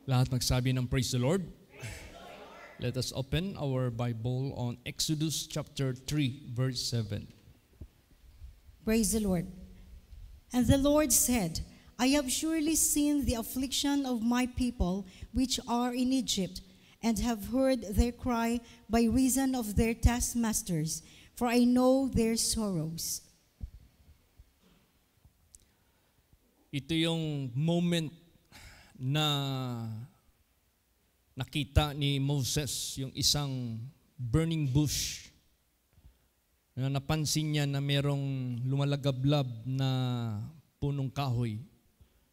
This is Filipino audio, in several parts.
Lahat magsabi ng praise the Lord. Let us open our Bible on Exodus chapter 3, verse 7. Praise the Lord. And the Lord said, I have surely seen the affliction of my people which are in Egypt, and have heard their cry by reason of their taskmasters, for I know their sorrows. Ito yung moment na nakita ni Moses yung isang burning bush na napansin niya na merong lumalagablab na punong kahoy.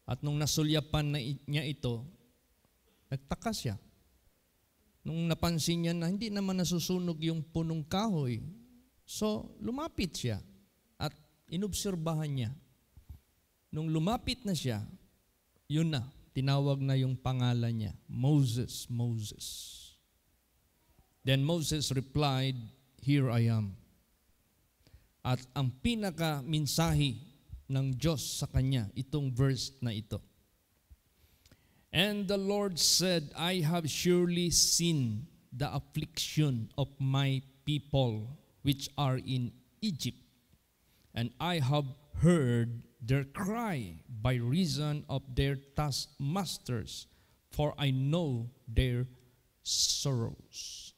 At nung nasulyapan niya ito, nagtaka siya. Nung napansin niya na hindi naman nasusunog yung punong kahoy, so lumapit siya at inobserbahan niya. Nung lumapit na siya, yun na, tinawag na yung pangalan niya, Moses, Moses. Then Moses replied, Here I am. At ang pinaka-mensahe ng Diyos sa kanya, itong verse na ito. And the Lord said, I have surely seen the affliction of my people which are in Egypt, and I have heard their cry by reason of their taskmasters, for I know their sorrows.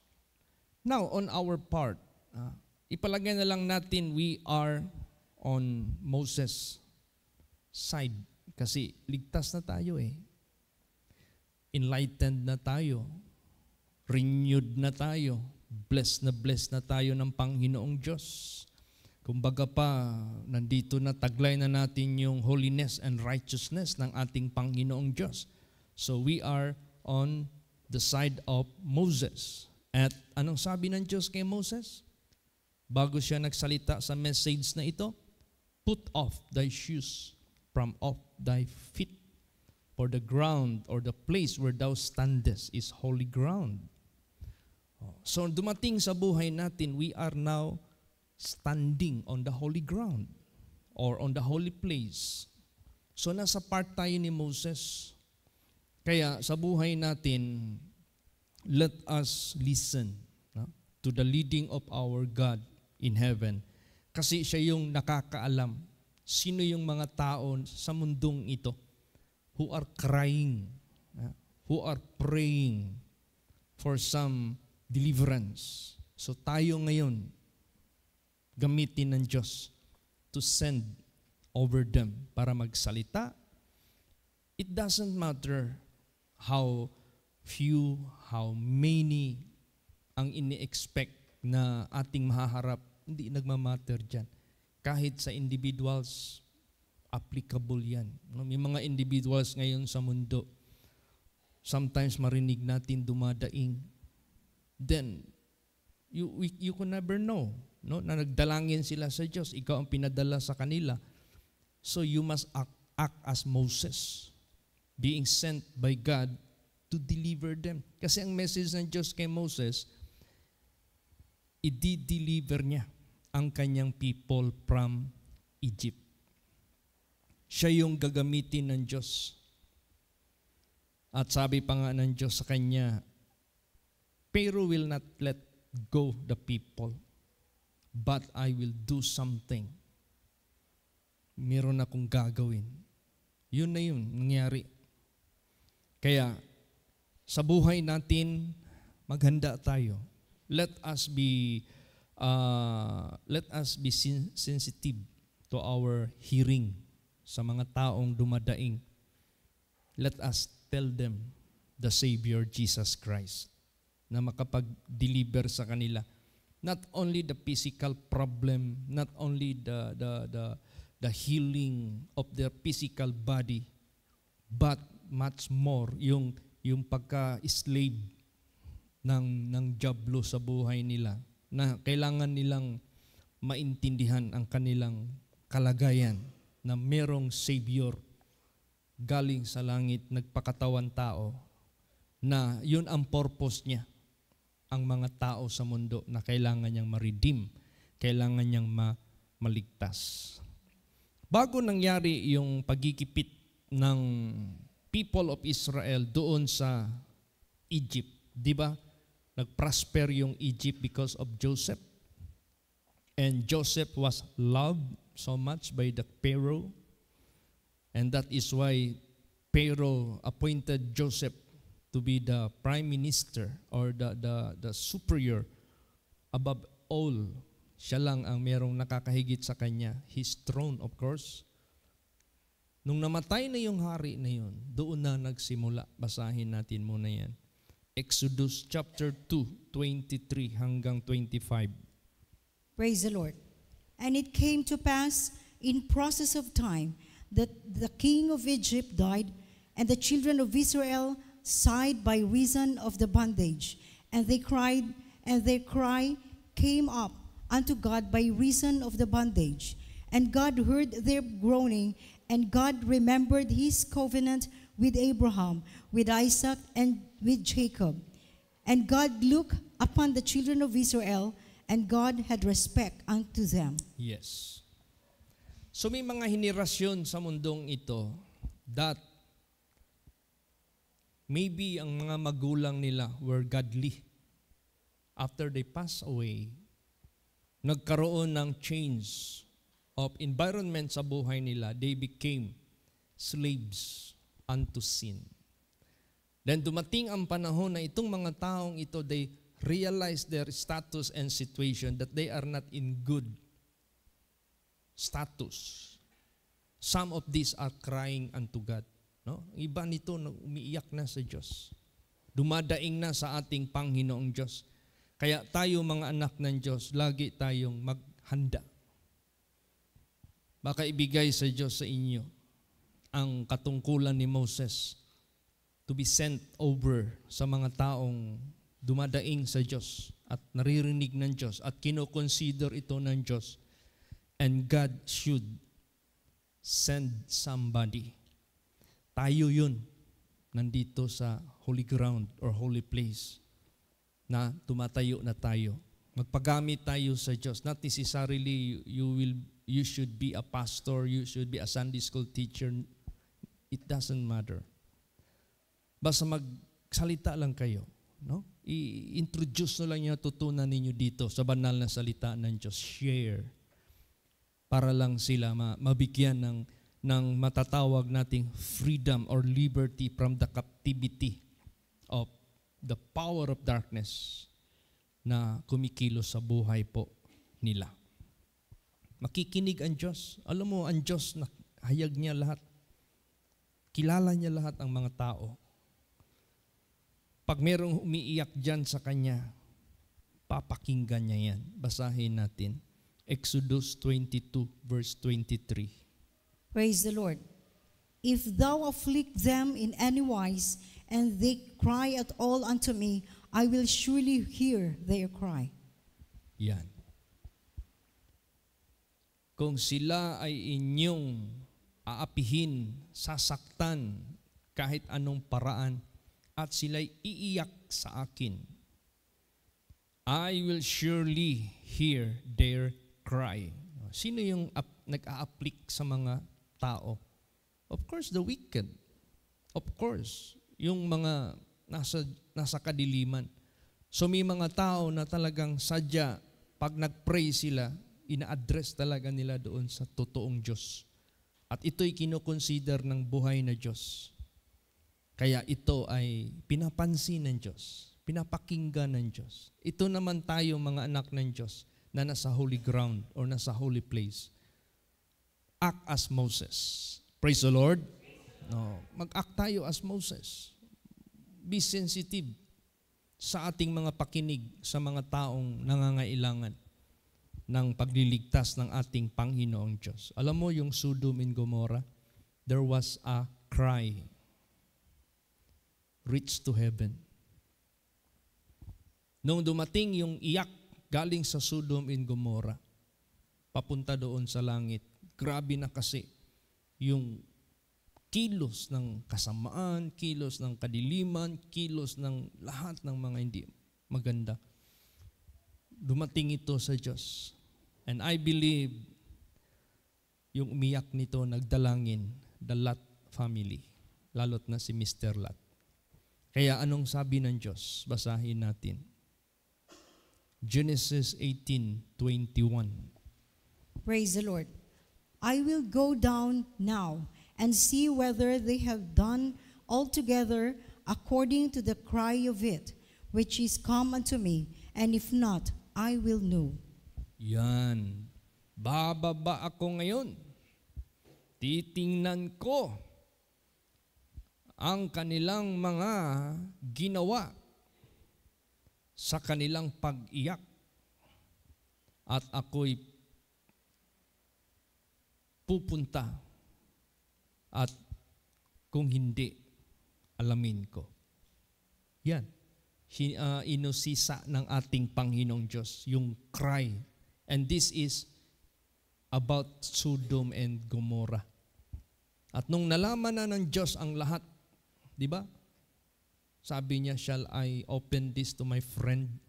Now, on our part, ipalagay na lang natin we are on Moses' side kasi ligtas na tayo eh. Enlightened na tayo. Renewed na tayo. Blessed na tayo ng Panginoong Diyos. Kumbaga pa, nandito na taglay na natin yung holiness and righteousness ng ating Panginoong Diyos. So we are on the side of Moses. At anong sabi ng Diyos kay Moses? Bago siya nagsalita sa message na ito, put off thy shoes from off thy feet, for the ground or the place where thou standest is holy ground. So dumating sa buhay natin, we are now standing on the holy ground or on the holy place. So nasa part tayo ni Moses. Kaya sa buhay natin, let us listen to the leading of our God in heaven. Kasi siya yung nakakaalam sino yung mga tao sa mundong ito who are crying, who are praying for some deliverance. So tayo ngayon, gamitin ng Diyos to send over them para magsalita. It doesn't matter how few, how many ang ini-expect na ating mahaharap, hindi nagmamatter dyan. Kahit sa individuals, applicable yan. May mga individuals ngayon sa mundo, sometimes marinig natin dumadaing. Then, you can never know, no? Na nagdalangin sila sa Diyos, ikaw ang pinadala sa kanila. So you must act as Moses, being sent by God to deliver them. Kasi ang message ng Diyos kay Moses, i-deliver niya ang kanyang people from Egypt. Siya yung gagamitin ng Diyos. At sabi pa nga ng Diyos sa kanya, Pharaoh will not let go the people, but I will do something. Meron akong gagawin. Yun na yun, nangyari. Kaya, sa buhay natin, maghanda tayo. Let us be sensitive to our hearing sa mga taong dumadaing. Let us tell them the Savior Jesus Christ na makapag-deliver sa kanila. Not only the physical problem, not only the healing of their physical body, but much more yung pagka-slave ng diablo sa buhay nila na kailangan nilang maintindihan ang kanilang kalagayan na merong Savior galing sa langit, nagpakatawan tao, na yun ang purpose niya, ang mga tao sa mundo na kailangan niyang ma-redeem, kailangan niyang maligtas. Bago nangyari yung pagkikipit ng people of Israel doon sa Egypt. Di ba? Nag-prosper yung Egypt because of Joseph. And Joseph was loved so much by the Pharaoh. And that is why Pharaoh appointed Joseph to be the prime minister or the superior above all. Siya lang ang merong nakakahigit sa kanya. His throne, of course. Nung namatay na yung hari na yun, doon na nagsimula. Basahin natin muna yan. Exodus chapter 2, 23 hanggang 25. Praise the Lord. And it came to pass in process of time that the king of Egypt died, and the children of Israel sighed by reason of the bondage. And they cried, and their cry came up unto God by reason of the bondage. And God heard their groaning, and God remembered his covenant with Abraham, with Isaac, and with Jacob. And God looked upon the children of Israel, and God had respect unto them. Yes. So may mga henerasyon sa mundong ito that maybe ang mga magulang nila were godly. After they pass away, nagkaroon ng change of environment sa buhay nila. They became slaves unto sin. Then dumating ang panahon na itong mga taong ito, they realize their status and situation, that they are not in good status. Some of these are crying unto God. No? Iba nito umiiyak na sa Diyos. Dumadaing na sa ating Panginoong Diyos. Kaya tayo mga anak ng Diyos, lagi tayong maghanda. Baka ibigay sa Diyos sa inyo ang katungkulan ni Moses to be sent over sa mga taong dumadaing sa Diyos at naririnig ng Diyos at kinoconsider ito ng Diyos. And God should send somebody. Tayo yun, nandito sa holy ground or holy place na tumatayo na tayo. Magpagamit tayo sa Diyos. Not necessarily you should be a pastor, you should be a Sunday school teacher. It doesn't matter. Basta magsalita lang kayo. No? I-introduce na lang yung natutunan ninyo dito sa banal na salita ng Diyos. Share. Para lang sila mabigyan ng matatawag nating freedom or liberty from the captivity of the power of darkness na kumikilos sa buhay po nila. Makikinig ang Diyos. Alam mo, ang Diyos, hayag niya lahat. Kilala niya lahat ang mga tao. Pag merong umiiyak dyan sa Kanya, papakinggan niya yan. Basahin natin. Exodus 22, verse 23. Praise the Lord. If thou afflict them in any wise, and they cry at all unto me, I will surely hear their cry. Yan. Kung sila ay inyong aapihin, sasaktan, kahit anong paraan, at sila'y iiyak sa akin, I will surely hear their cry. Sino yung nag-a-afflict sa mga tao? Of course, the wicked. Of course, yung mga nasa kadiliman. So may mga tao na talagang sadya, pag nag-pray sila, ina-address talaga nila doon sa totoong Diyos. At ito'y kinoconsider ng buhay na Diyos. Kaya ito ay pinapansin ng Diyos, pinapakinggan ng Diyos. Ito naman tayo mga anak ng Diyos na nasa holy ground or nasa holy place. Act as Moses. Praise the Lord. No, mag-act tayo as Moses. Be sensitive sa ating mga pakinig sa mga taong nangangailangan ng pagliligtas ng ating Panginoong Diyos. Alam mo yung Sodom and Gomorrah, there was a cry reach to heaven. Nung dumating yung iyak galing sa Sodom and Gomorrah, papunta doon sa langit, grabe na kasi yung kilos ng kasamaan, kilos ng kadiliman, kilos ng lahat ng mga hindi maganda. Dumating ito sa Diyos. And I believe yung umiyak nito nagdalangin, the Lot family. lalo't na si Mr. Lot. Kaya anong sabi ng Diyos? Basahin natin. Genesis 18:21. Praise the Lord. I will go down now and see whether they have done altogether according to the cry of it, which is come unto me, and if not, I will know. Yan. Bababa ako ngayon. Titingnan ko ang kanilang mga ginawa sa kanilang pag-iyak. At ako'y pupunta at kung hindi, alamin ko. Yan. Inusisa ng ating Panginoong Diyos, yung cry. And this is about Sodom and Gomorrah. At nung nalaman na ng Diyos ang lahat, di ba? Sabi niya, shall I open this to my friend?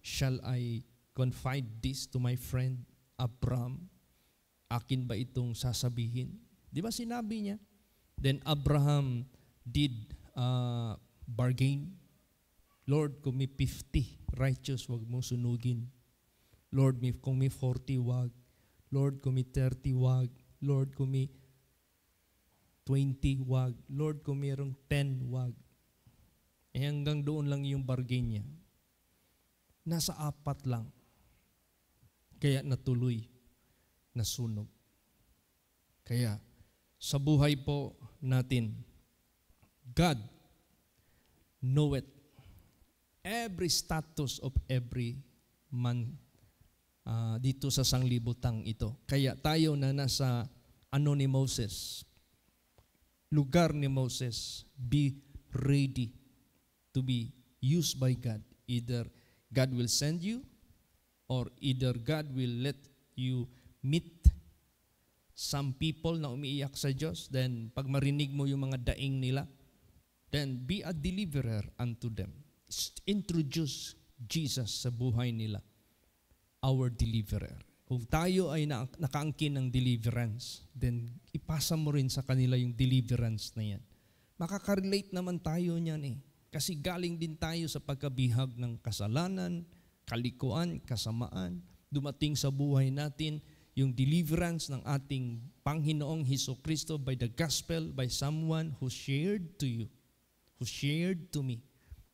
Shall I confide this to my friend Abraham? Akin ba itong sasabihin? Di ba sinabi niya? Then Abraham did bargain. Lord, kung may 50 righteous, wag mong sunugin. Lord, kung may 40, wag. Lord, kung may 30, wag. Lord, kung may 20, wag. Lord, kung mayroong 10, wag. Hanggang doon lang yung bargain niya. Nasa 4 lang. Kaya natuloy, nasunog. Kaya sa buhay po natin, God knoweth every status of every man dito sa sanglibutang ito. Kaya tayo na nasa ni Moses, lugar ni Moses, be ready to be used by God. Either God will send you or either God will let you meet some people na umiiyak sa Diyos. Then pag marinig mo yung mga daing nila, then be a deliverer unto them. Introduce Jesus sa buhay nila. Our deliverer. Kung tayo ay nakaangkin ng deliverance, then ipasa mo rin sa kanila yung deliverance na yan. Makaka-relate naman tayo niyan eh. Kasi galing din tayo sa pagkabihag ng kasalanan, kalikuan, kasamaan. Dumating sa buhay natin yung deliverance ng ating Panginoong Hesukristo by the gospel, by someone who shared to you, who shared to me.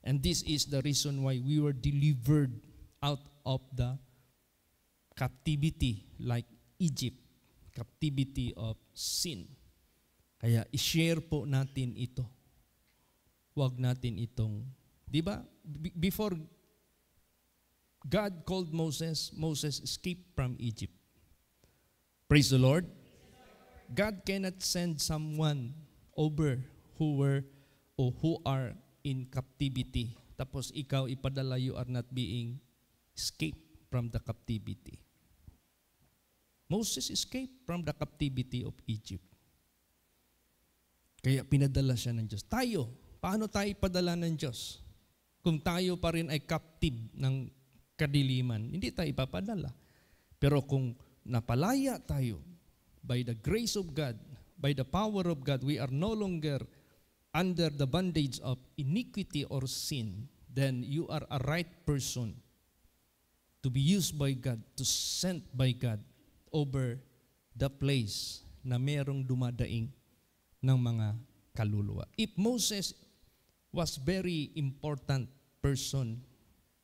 And this is the reason why we were delivered out of the captivity like Egypt, captivity of sin. Kaya i-share po natin ito. Huwag natin itong, di ba? Before God called Moses, Moses escaped from Egypt. Praise the Lord. God cannot send someone over who are in captivity. Tapos ikaw ipadala, you are not being escaped from the captivity. Moses escaped from the captivity of Egypt. Kaya pinadala siya ng Diyos. Tayo, paano tayo ipadala ng Diyos? Kung tayo pa rin ay captive ng kadiliman, hindi tayo ipapadala. Pero kung napalaya tayo by the grace of God, by the power of God, we are no longer under the bondage of iniquity or sin, then you are a right person to be used by God, to sent by God over the place na merong dumadaing ng mga kaluluwa. If Moses was very important person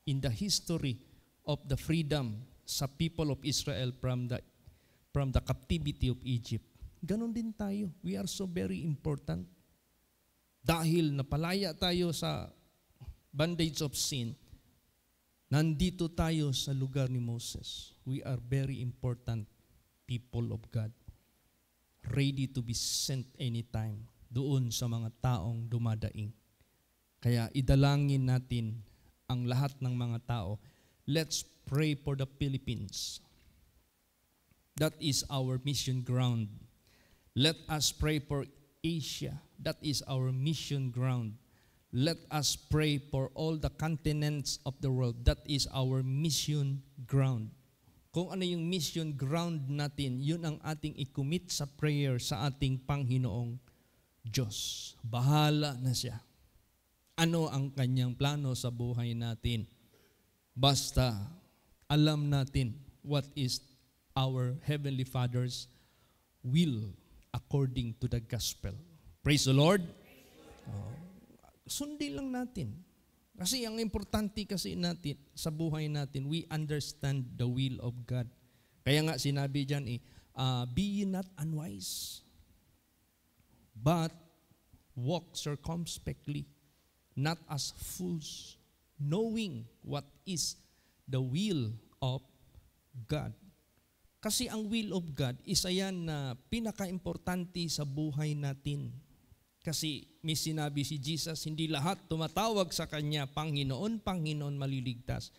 in the history of the freedom sa people of Israel from the captivity of Egypt, ganon din tayo. We are so very important. Dahil napalaya tayo sa bondage of sin, nandito tayo sa lugar ni Moses. We are very important people of God, ready to be sent anytime doon sa mga taong dumadaing. Kaya idalangin natin ang lahat ng mga tao. Let's pray for the Philippines. That is our mission ground. Let us pray for Asia. That is our mission ground. Let us pray for all the continents of the world. That is our mission ground. Kung ano yung mission ground natin, yun ang ating i-commit sa prayer sa ating Panginoong Diyos. Bahala na siya. Ano ang kanyang plano sa buhay natin? Basta alam natin what is our Heavenly Father's will according to the gospel. Praise the Lord. Sundin lang natin. Kasi ang importante kasi natin sa buhay natin, we understand the will of God. Kaya nga sinabi dyan, be ye not unwise, but walk circumspectly, not as fools, knowing what is the will of God. Kasi ang will of God, isa yan na pinaka-importante sa buhay natin. Kasi may sinabi si Jesus, hindi lahat tumatawag sa Kanya, Panginoon, Panginoon, maliligtas.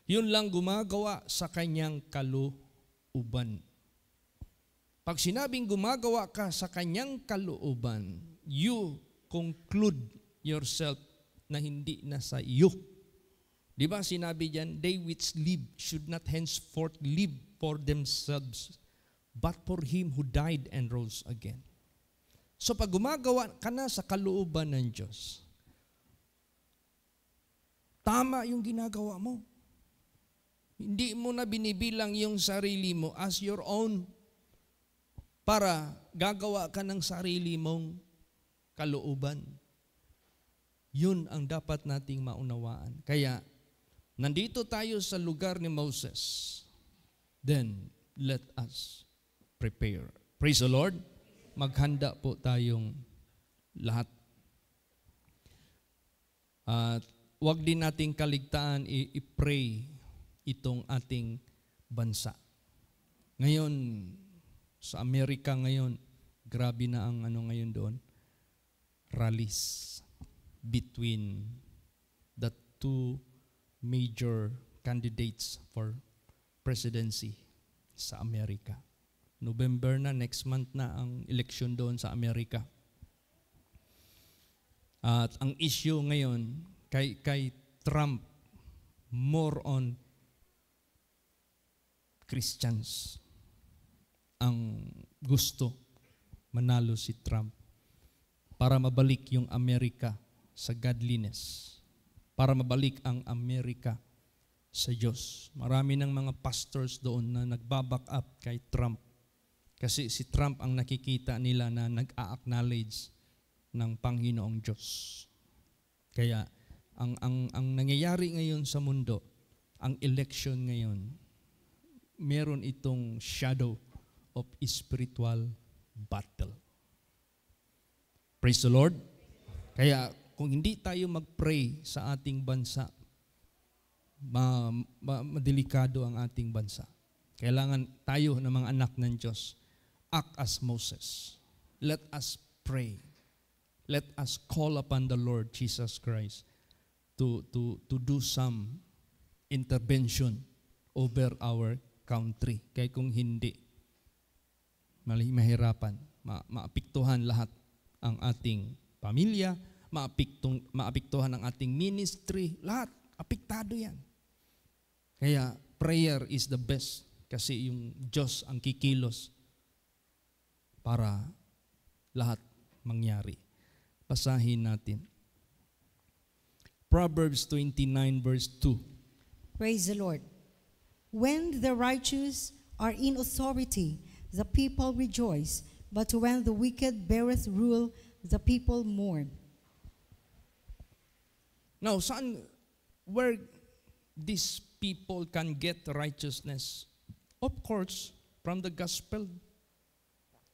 Yun lang gumagawa sa Kanyang kalooban. Pag sinabing gumagawa ka sa Kanyang kalooban, you conclude yourself na hindi na sa iyo. Di ba sinabi diyan, they which live should not henceforth live for themselves, but for Him who died and rose again. So pag gumagawa ka na sa kalooban ng Diyos, tama yung ginagawa mo. Hindi mo na binibilang yung sarili mo as your own para gagawa ka ng sarili mong kalooban. Yun ang dapat nating maunawaan. Kaya, nandito tayo sa lugar ni Moses. Then, let us prepare. Praise the Lord. Maghanda po tayong lahat. At huwag din nating kaligtaan i-pray itong ating bansa. Ngayon, sa Amerika ngayon, grabe na ang ngayon doon, rallies between the two major candidates for presidency sa Amerika. November na, next month na ang eleksyon doon sa Amerika. At ang issue ngayon kay Trump, more on Christians ang gusto manalo si Trump para mabalik yung Amerika sa godliness, para mabalik ang Amerika sa Diyos. Marami ng mga pastors doon na nagbaback up kay Trump kasi si Trump ang nakikita nila na nag-a-acknowledge ng Panginoong Diyos. Kaya ang nangyayari ngayon sa mundo, ang election ngayon, meron itong shadow of spiritual battle. Praise the Lord. Kaya kung hindi tayo mag-pray sa ating bansa, madelikado ang ating bansa. Kailangan tayo na mga anak ng Diyos, act as Moses. Let us pray. Let us call upon the Lord Jesus Christ to do some intervention over our country. Kaya kung hindi, mahirapan, maapektuhan lahat ang ating pamilya, maapektuhan ang ating ministry, lahat, apektado yan. Kaya prayer is the best kasi yung Diyos ang kikilos para lahat mangyari. Basahin natin. Proverbs 29 verse 2. Praise the Lord. When the righteous are in authority, the people rejoice, but when the wicked beareth rule, the people mourn. Now, where these people can get righteousness? Of course, from the gospel.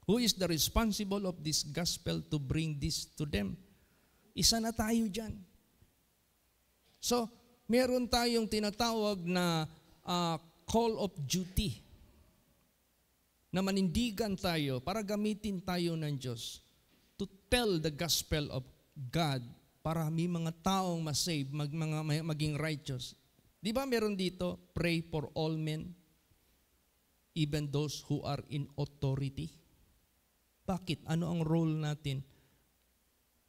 Who is the responsible of this gospel to bring this to them? Isa na tayo dyan. So, meron tayong tinatawag na call of duty na manindigan tayo para gamitin tayo ng Diyos to tell the gospel of God para may mga taong masave, maging righteous. Di ba meron dito, pray for all men, even those who are in authority? Bakit? Ano ang role natin?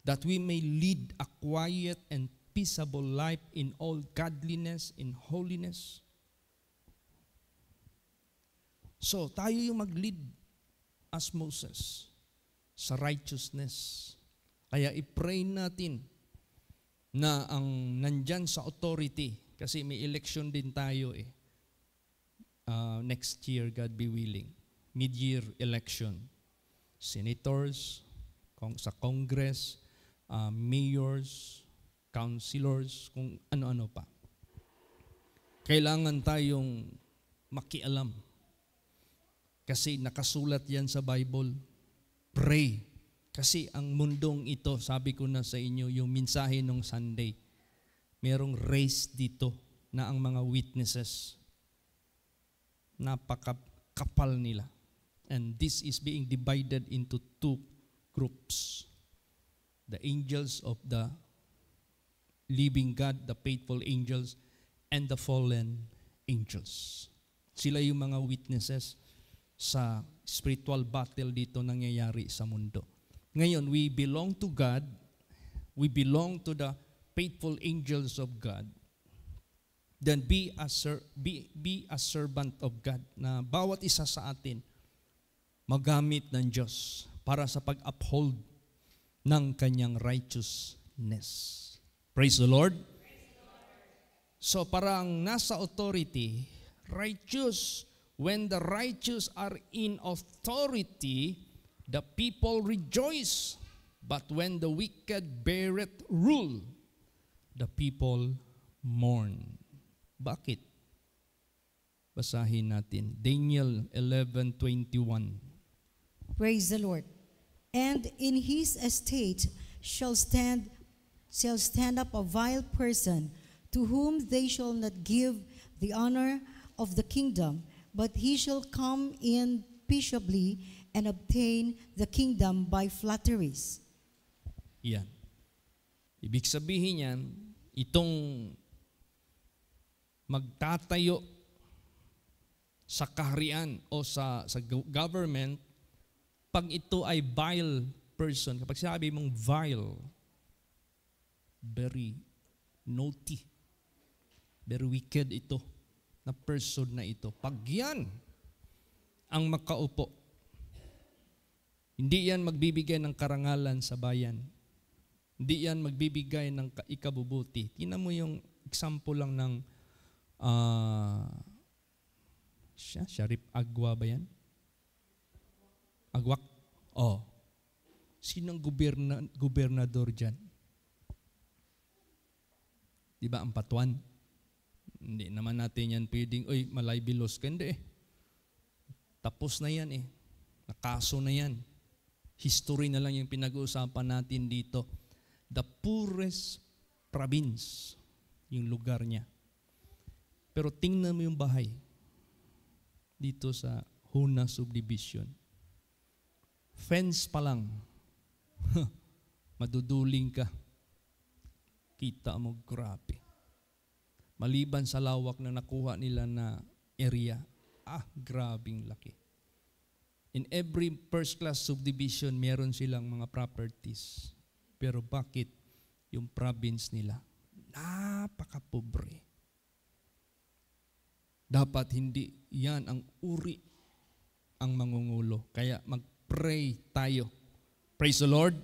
That we may lead a quiet and peaceable life in all godliness, in holiness. So, tayo yung mag-lead as Moses sa righteousness, Kaya i-pray natin na ang nandyan sa authority, kasi may election din tayo next year, God be willing. Mid-year election. Senators, sa Congress, mayors, councilors, kung ano-ano pa. Kailangan tayong makialam. Kasi nakasulat yan sa Bible. Pray. Kasi ang mundong ito, sabi ko na sa inyo, yung mensahe ng Sunday, merong race dito na ang mga witnesses, napakakapal nila. And this is being divided into two groups. The angels of the living God, the faithful angels, and the fallen angels. Sila yung mga witnesses sa spiritual battle dito nangyayari sa mundo. Ngayon, we belong to God, we belong to the faithful angels of God, then be a servant of God, na bawat isa sa atin magamit ng Diyos para sa pag-uphold ng kanyang righteousness. Praise the Lord. So parang nasa authority, righteous, when the righteous are in authority, the people rejoice. But when the wicked beareth rule, the people mourn. Bakit? Basahin natin. Daniel 11:21. Praise the Lord. And in his estate shall stand up a vile person, to whom they shall not give the honor of the kingdom, but he shall come in peaceably and obtain the kingdom by flatteries. Yan. Ibig sabihin yan, itong magtatayo sa kaharian o sa government, pag ito ay vile person, kapag sabi mong vile, very naughty, very wicked ito, na person na ito. Pag yan ang makaupo, hindi yan magbibigay ng karangalan sa bayan. Hindi yan magbibigay ng ikabubuti. Tingnan mo yung example lang ng Sharif Agwa ba yan? Agwak? Oh. Sinong gobernador dyan? Di ba ang Patuan? Hindi naman natin yan pwedeng, malaybilos ka. Hindi Tapos na yan Nakaso na yan. History na lang yung pinag-uusapan natin dito. The poorest province, yung lugar niya. Pero tingnan mo yung bahay dito sa Huna Subdivision. Fence pa lang. Maduduling ka. Kita mo, grabe. Maliban sa lawak na nakuha nila na area, grabing laki. In every first-class subdivision, meron silang mga properties. Pero bakit yung province nila? Napaka-pobre. Dapat hindi yan ang uri ang mangungulo. Kaya mag-pray tayo. Praise the Lord.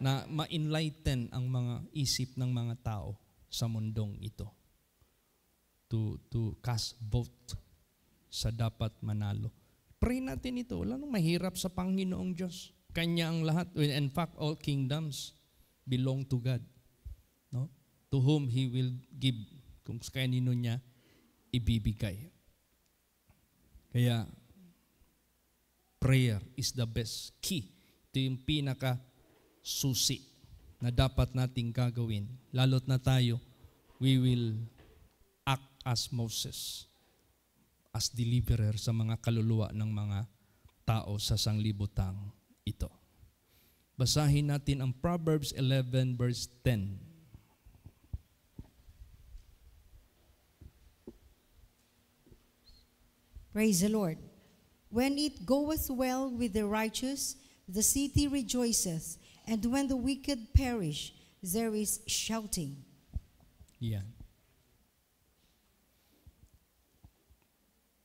Na ma-enlighten ang mga isip ng mga tao sa mundong ito. To cast vote sa dapat manalo. Pray natin ito. Wala nang mahirap sa Panginoong Diyos. Kanya ang lahat. In fact, all kingdoms belong to God. No? To whom He will give. Kung kanino niya ibibigay. Kaya, prayer is the best key. Ito yung pinaka-susi na dapat nating gagawin. Lalot na tayo, we will act as Moses, as deliverer sa mga kaluluwa ng mga tao sa sanglibutang ito. Basahin natin ang Proverbs 11 verse 10. Praise the Lord. When it goeth well with the righteous, the city rejoiceth, and when the wicked perish, there is shouting. Yan.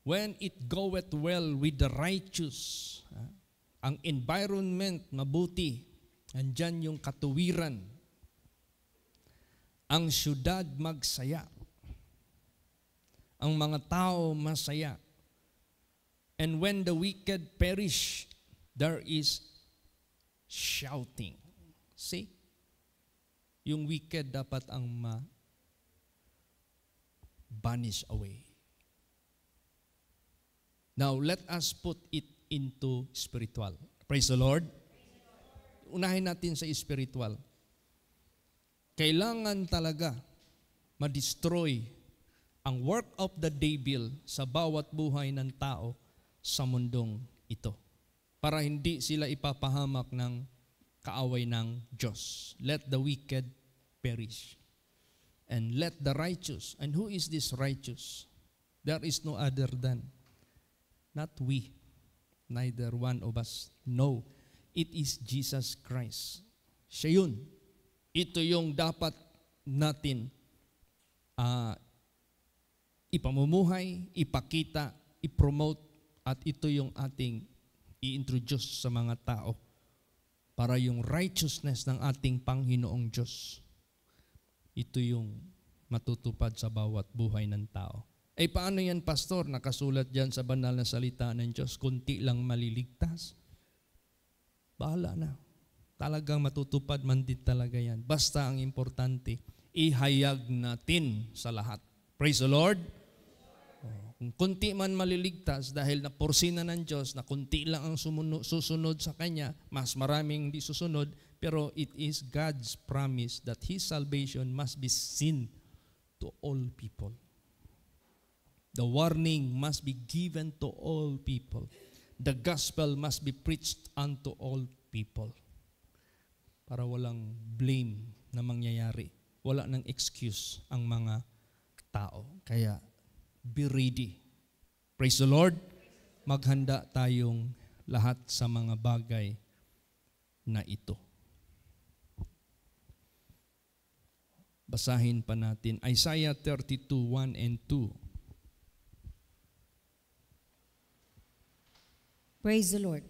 When it goeth well with the righteous, ang environment mabuti, Andyan yung katuwiran. Ang syudad magsaya. Ang mga tao masaya. And when the wicked perish, there is shouting. See? Yung wicked dapat ang banish away. Now, let us put it into spiritual. Praise the Lord. Unahin natin sa spiritual. Kailangan talaga ma-destroy ang work of the devil sa bawat buhay ng tao sa mundong ito. Para hindi sila ipapahamak ng kaaway ng Diyos. Let the wicked perish. And let the righteous. And who is this righteous? There is no other than, not we, neither one of us. No, it is Jesus Christ. Siya yun. Ito yung dapat natin ipamumuhay, ipakita, ipromote, at ito yung ating i-introduce sa mga tao para yung righteousness ng ating Panginoong Diyos, ito yung matutupad sa bawat buhay ng tao. Eh paano yan, Pastor? Nakasulat dyan sa banal na salita ng Diyos, kunti lang maliligtas. Bahala na. Talagang matutupad man din talaga yan. Basta ang importante, ihayag natin sa lahat. Praise the Lord. Kung kunti man maliligtas dahil naporsina ng Diyos na kunti lang ang susunod sa Kanya, mas maraming hindi susunod, pero it is God's promise that His salvation must be seen to all people. The warning must be given to all people. The gospel must be preached unto all people. Para walang blame na mangyayari. Wala nang excuse ang mga tao. Kaya, be ready. Praise the Lord. Maghanda tayong lahat sa mga bagay na ito. Basahin pa natin Isaiah 32:1 and 2. Praise the Lord.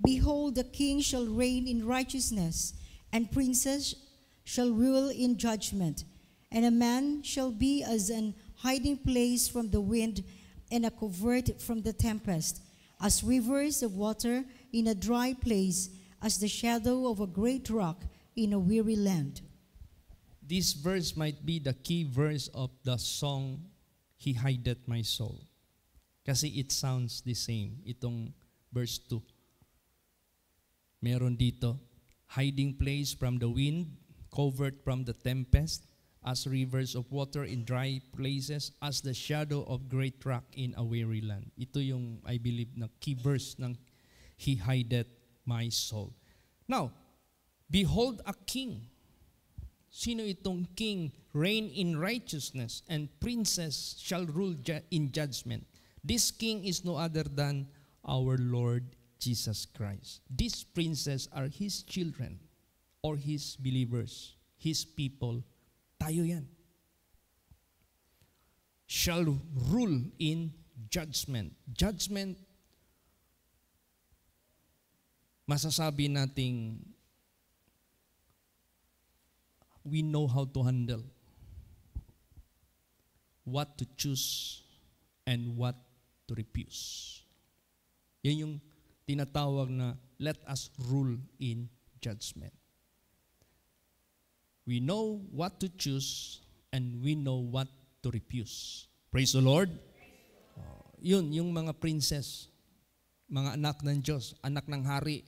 Behold, the king shall reign in righteousness, and princes shall rule in judgment. And a man shall be as an hiding place from the wind, and a covert from the tempest, as rivers of water in a dry place, as the shadow of a great rock in a weary land. This verse might be the key verse of the song, He Hideth My Soul. Kasi it sounds the same, itong verse 2. Meron dito, hiding place from the wind, covert from the tempest, as rivers of water in dry places, as the shadow of great rock in a weary land. Ito yung, I believe, na key verse ng He Hideth My Soul. Now, behold a king. Sino itong king? Reign in righteousness, and princes shall rule in judgment. This king is no other than our Lord Jesus Christ. These princes are His children, or His believers, His people. Tayo yan. Shall rule in judgment. Judgment, masasabi nating we know how to handle, what to choose, and what to refuse. Yan yung tinatawag na let us rule in judgment. We know what to choose and we know what to refuse. Praise the Lord. Yun, yung mga princess, mga anak ng Diyos, anak ng hari,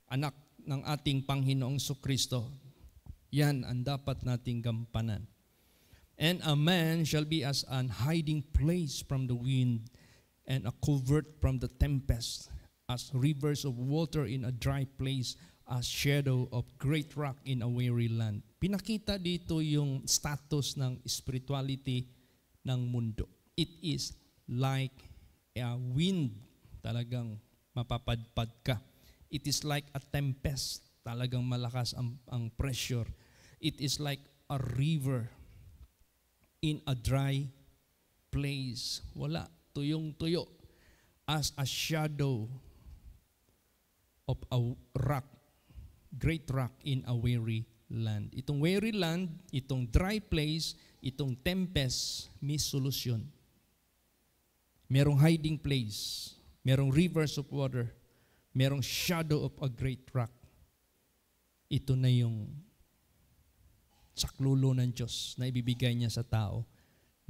anak ng ating Panginoong Kristo. Yan ang dapat nating gampanan. And a man shall be as an hiding place from the wind, and a covert from the tempest, as rivers of water in a dry place, as shadow of great rock in a weary land. Pinakita dito yung status ng spirituality ng mundo. It is like a wind, talagang mapapadpad ka. It is like a tempest, talagang malakas ang pressure. It is like a river in a dry place. Wala, tuyong-tuyo. As a shadow of a rock. great rock in a weary land. Itong weary land, itong dry place, itong tempest, may solusyon. Merong hiding place, merong rivers of water, merong shadow of a great rock. Ito na yung saklulo ng Diyos na ibibigay niya sa tao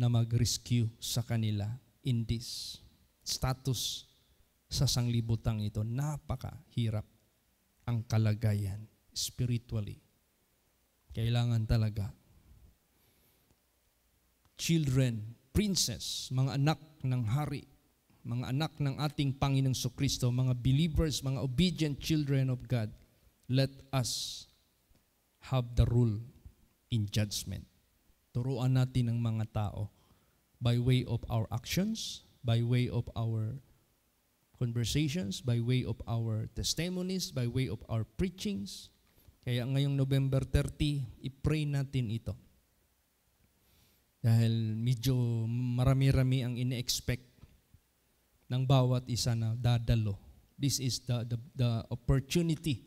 na mag-rescue sa kanila in this status sa sanglibutang ito. Napakahirap ang kalagayan spiritually. Kailangan talaga children, princess, mga anak ng hari, mga anak ng ating Panginoong Sokristo, mga believers, mga obedient children of God, let us have the rule in judgment. Turuan natin ang mga tao by way of our actions, by way of our conversations, by way of our testimonies, by way of our preachings. Kaya ngayong November 30, i-pray natin ito. Dahil medyo marami-rami ang ine-expect ng bawat isa na dadalo. This is the opportunity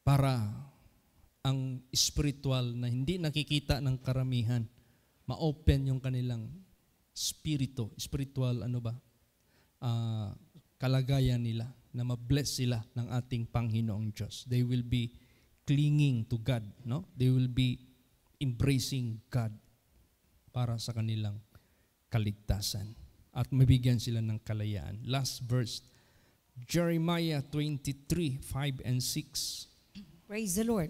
para ang spiritual na hindi nakikita ng karamihan, ma-open yung kanilang spiritual kalagayan nila, na ma-bless sila ng ating Panginoong Diyos. They will be clinging to God, no? They will be embracing God para sa kanilang kaligtasan at mabigyan sila ng kalayaan. Last verse, Jeremiah 23:5 and 6. Praise the Lord.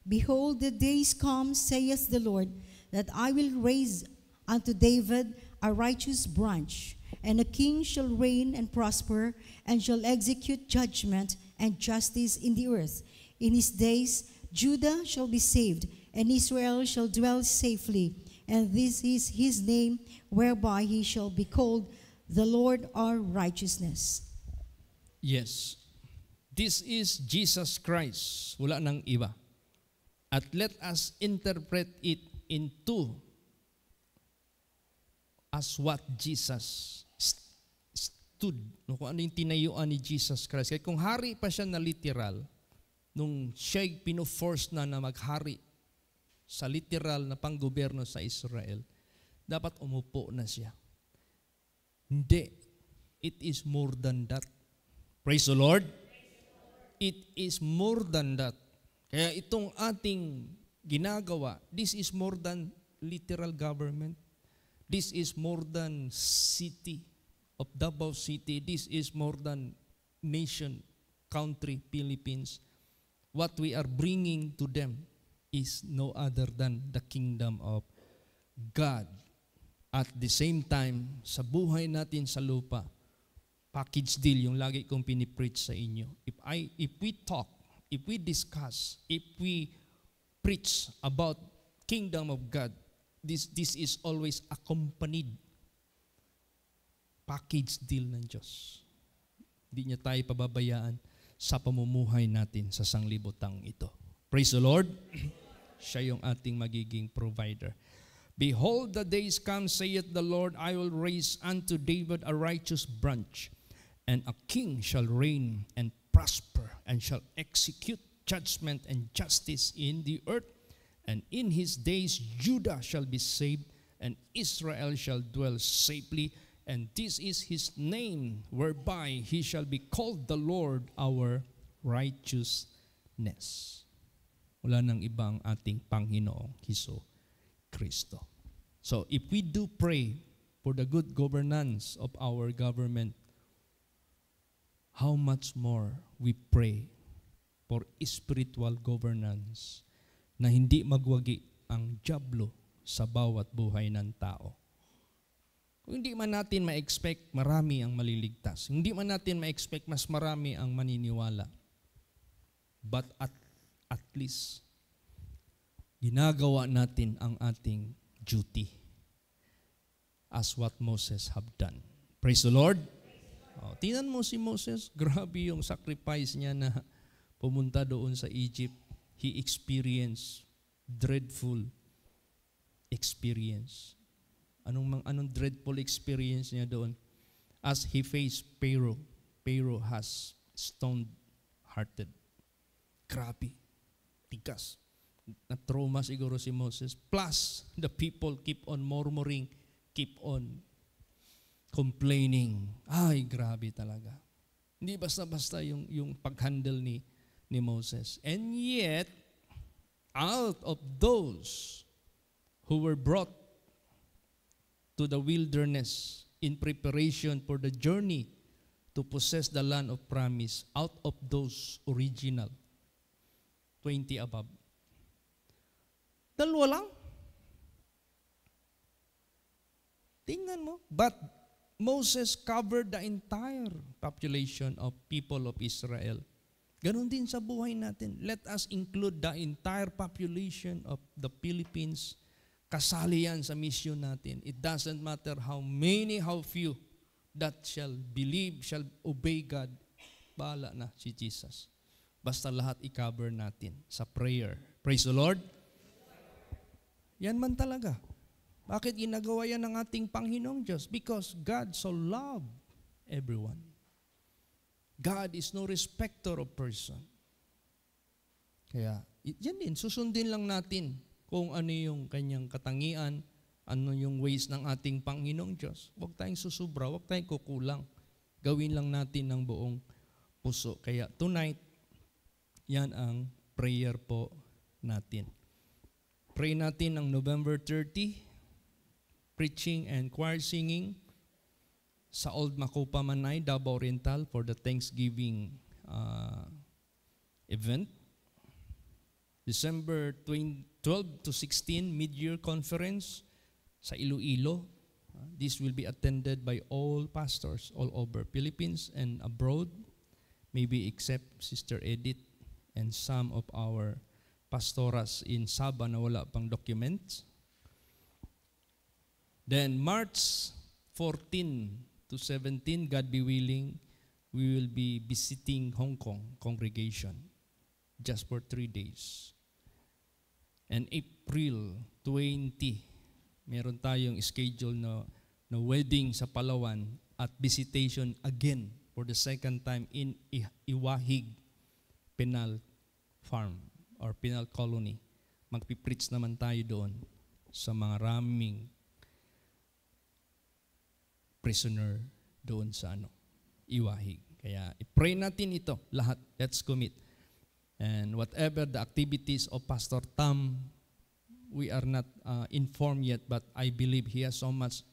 Behold, the days come, saith the Lord, that I will raise unto David a righteous branch, and a king shall reign and prosper, and shall execute judgment and justice in the earth. In his days Judah shall be saved, and Israel shall dwell safely. And this is his name, whereby he shall be called the Lord our righteousness. Yes, this is Jesus Christ. Wala nang iba. At let us interpret it into as what Jesus stood. Kung ano yung tinayuan ni Jesus Christ. Kaya kung hari pa siya na literal, nung siya'y pino-force na maghari sa literal na panggoberno sa Israel, dapat umupo na siya. Hindi. It is more than that. Praise the Lord. It is more than that. Kaya itong ating ginagawa, this is more than literal government. This is more than city of Davao City. This is more than nation, country, Philippines. What we are bringing to them is no other than the kingdom of God. At the same time, sa buhay natin sa lupa, package deal yung lagi kong pinipreach sa inyo. If we talk, if we discuss, if we preach about kingdom of God, this is always accompanied package deal ng Diyos. Hindi niya tayo pababayaan sa pamumuhay natin sa sanglibutang ito. Praise the Lord. Siya yung ating magiging provider. Behold, the days come, saith the Lord, I will raise unto David a righteous branch, and a king shall reign and prosper, and shall execute judgment and justice in the earth. And in his days Judah shall be saved, and Israel shall dwell safely. And this is his name, whereby he shall be called the Lord our righteousness. Wala nang ibang ating Panginoong Hesus Kristo. So if we do pray for the good governance of our government, how much more we pray for spiritual governance na hindi magwagi ang dyablo sa bawat buhay ng tao. Kung hindi man natin ma-expect, marami ang maliligtas. Hindi man natin ma-expect, mas marami ang maniniwala. But at least, ginagawa natin ang ating duty as what Moses have done. Praise the Lord. Oh, tingnan mo si Moses, grabe yung sacrifice niya na pumunta doon sa Egypt. He experienced dreadful experience. Anong dreadful experience niya doon? As he faced Pharaoh, Pharaoh has stone-hearted. Grabe. Tigas. Na-trauma siguro si Moses. Plus, the people keep on murmuring, keep on complaining. Ay, grabe talaga. Hindi basta-basta yung pag-handle ni Moses. And yet, out of those who were brought to the wilderness in preparation for the journey to possess the land of promise, out of those original, 20 above, 2 lang. Tingnan mo. But Moses covered the entire population of people of Israel. Ganon din sa buhay natin. Let us include the entire population of the Philippines. Kasali yan sa mission natin. It doesn't matter how many, how few that shall believe, shall obey God. Bahala na si Jesus. Basta lahat i-cover natin sa prayer. Praise the Lord. Yan man talaga. Bakit ginagawa yan ng ating Panginoong Diyos? Because God so loved everyone. God is no respecter of person. Kaya, yan din, susundin lang natin kung ano yung kanyang katangian, ano yung ways ng ating Panginoong Diyos. Huwag tayong susubra, huwag tayong kukulang. Gawin lang natin ng buong puso. Kaya tonight, yan ang prayer po natin. Pray natin ang November 30, preaching and choir singing sa Old Macopa Manay, Davao Oriental for the Thanksgiving event. December 12 to 16, mid-year conference sa Iloilo. This will be attended by all pastors all over Philippines and abroad, maybe except Sister Edith and some of our pastoras in Sabah na wala pang documents. Then March 14 to 17, God be willing, we will be visiting Hong Kong congregation just for 3 days. And April 20, meron tayong schedule na wedding sa Palawan at visitation again for the second time in Iwahig Penal Farm or Penal Colony. Magpipreach naman tayo doon sa mga raming prisoner doon sa Iwahig. Kaya i-pray natin ito lahat. Let's commit. And whatever the activities of Pastor Tam, we are not informed yet, but I believe he has so much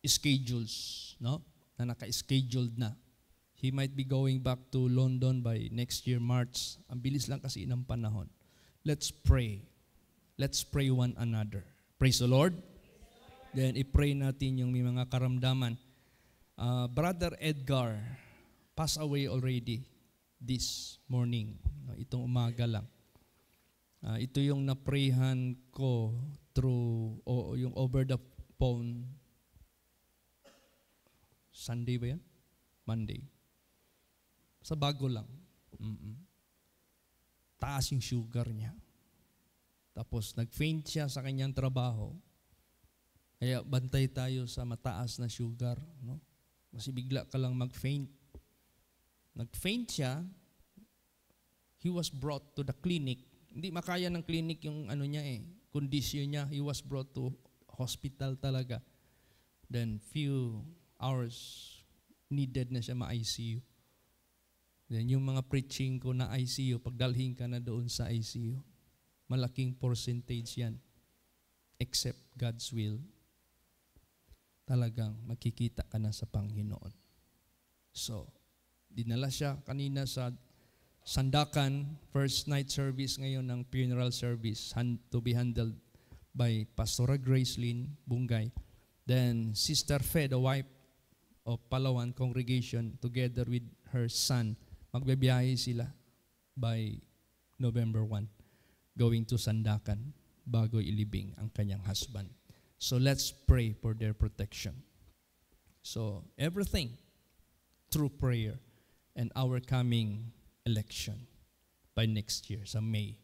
schedules, no? Na naka-scheduled na. He might be going back to London by next year, March. Ang bilis lang kasi ng panahon. Let's pray. Let's pray one another. Praise the Lord. Then i-pray natin yung may mga karamdaman. Brother Edgar passed away already this morning. Itong umaga lang. Ito yung naprayhan ko through yung over the phone. Sunday ba yan? Monday. Sa bago lang. Taas yung sugar niya. Tapos nag-faint siya sa kanyang trabaho. Kaya bantay tayo sa mataas na sugar, no? Kasi bigla ka lang mag-faint. Nag-faint siya. He was brought to the clinic. Hindi makaya ng clinic yung kondisyon niya. He was brought to hospital talaga. Then few hours needed na siya ma-ICU. Then yung mga preaching ko na ICU, pagdalhin ka na doon sa ICU, malaking percentage yan. Except God's will, talagang makikita ka na sa Panginoon. So, dinala siya kanina sa Sandakan, first night service ngayon ng funeral service to be handled by Pastora Gracelyn Bungay. Then Sister Fe, the wife of Palawan congregation, together with her son, magbibiyahe sila by November 1, going to Sandakan bago ilibing ang kanyang husband. So let's pray for their protection. So everything through prayer and our coming election by next year, sa May,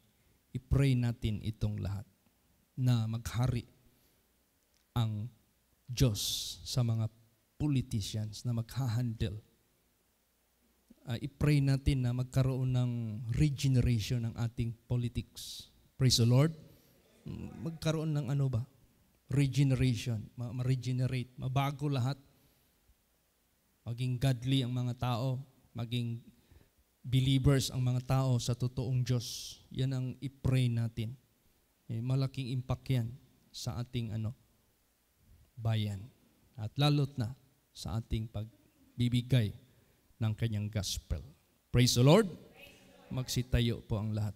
i-pray natin itong lahat na maghari ang Diyos sa mga politicians na maghahandle i-pray natin na magkaroon ng regeneration ng ating politics. Praise the Lord. Magkaroon ng ano ba? Regeneration. Ma-regenerate. Mabago lahat. Maging godly ang mga tao. Maging believers ang mga tao sa totoong Diyos. Yan ang i-pray natin. Malaking impact yan sa ating bayan. At lalot na sa ating pagbibigay ng kanyang gospel. Praise the Lord. Magsitayo po ang lahat.